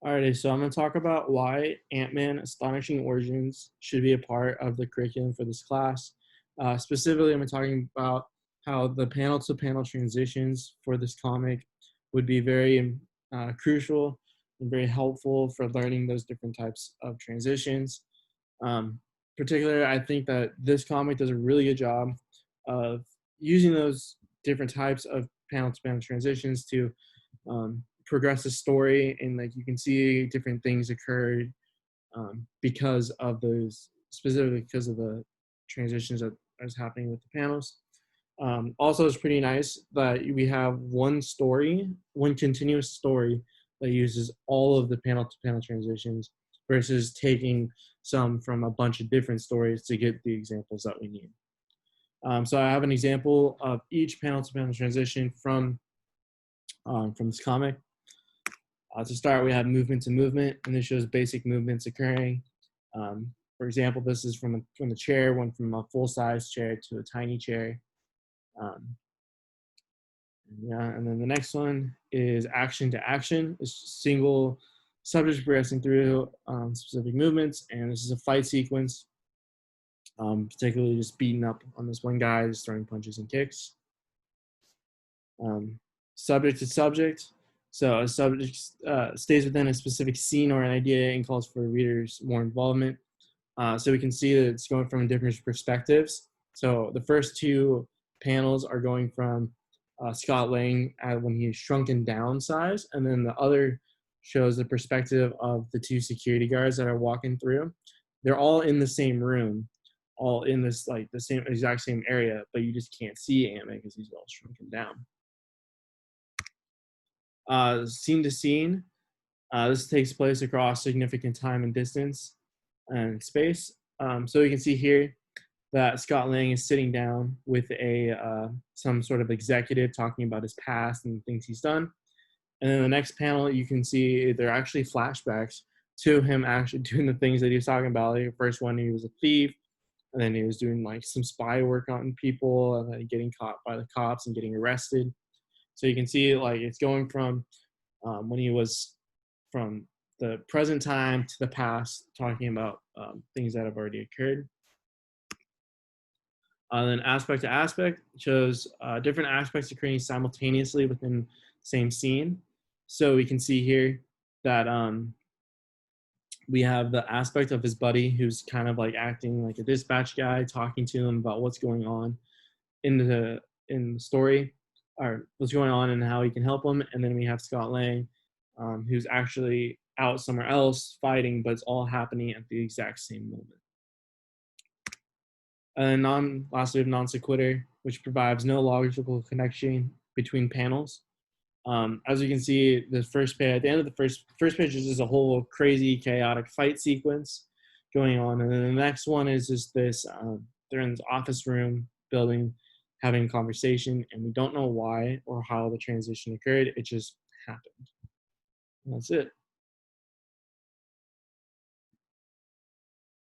Alrighty, so I'm going to talk about why Ant-Man Astonishing Origins should be a part of the curriculum for this class. Specifically, I'm talking about how the panel-to-panel transitions for this comic would be very crucial and very helpful for learning those different types of transitions. Um, Particularly, I think that this comic does a really good job of using those different types of panel-to-panel transitions to progress the story, and like you can see different things occurred because of those, specifically because of the transitions that is happening with the panels. Also, it's pretty nice that we have one story, one continuous story that uses all of the panel to panel transitions versus taking some from a bunch of different stories to get the examples that we need. So I have an example of each panel to panel transition from this comic. To start, we have movement to movement, and this shows basic movements occurring. For example, this is from the chair, went from a full-size chair to a tiny chair. Yeah, and then the next one is action to action. It's just single subjects progressing through specific movements, and this is a fight sequence, particularly just beating up on this one guy, just throwing punches and kicks. Subject to subject. So a subject stays within a specific scene or an idea and calls for readers' more involvement. So we can see that it's going from different perspectives. So the first two panels are going from Scott Lang when he's shrunken down size, and then the other shows the perspective of the two security guards that are walking through. They're all in the same room, all in this like the same exact same area, but you just can't see Ant-Man because he's all shrunken down. Scene to scene. This takes place across significant time and distance and space. So you can see here that Scott Lang is sitting down with some sort of executive talking about his past and things he's done. And then the next panel, you can see they're actually flashbacks to him actually doing the things that he was talking about. Like the first one, he was a thief, and then he was doing like some spy work on people, and then getting caught by the cops and getting arrested. So you can see like it's going from when he was from the present time to the past, talking about things that have already occurred. Then aspect to aspect shows different aspects occurring simultaneously within the same scene. So we can see here that we have the aspect of his buddy who's kind of like acting like a dispatch guy, talking to him about what's going on in the story, or what's going on and how he can help him. And then we have Scott Lang, who's actually out somewhere else fighting, but it's all happening at the exact same moment. And lastly, we have non sequitur, which provides no logical connection between panels. As you can see, the first page, at the end of the first page is just a whole crazy, chaotic fight sequence going on, and then the next one is just this: they're in this office room building, having a conversation, and we don't know why or how the transition occurred. It just happened. And that's it.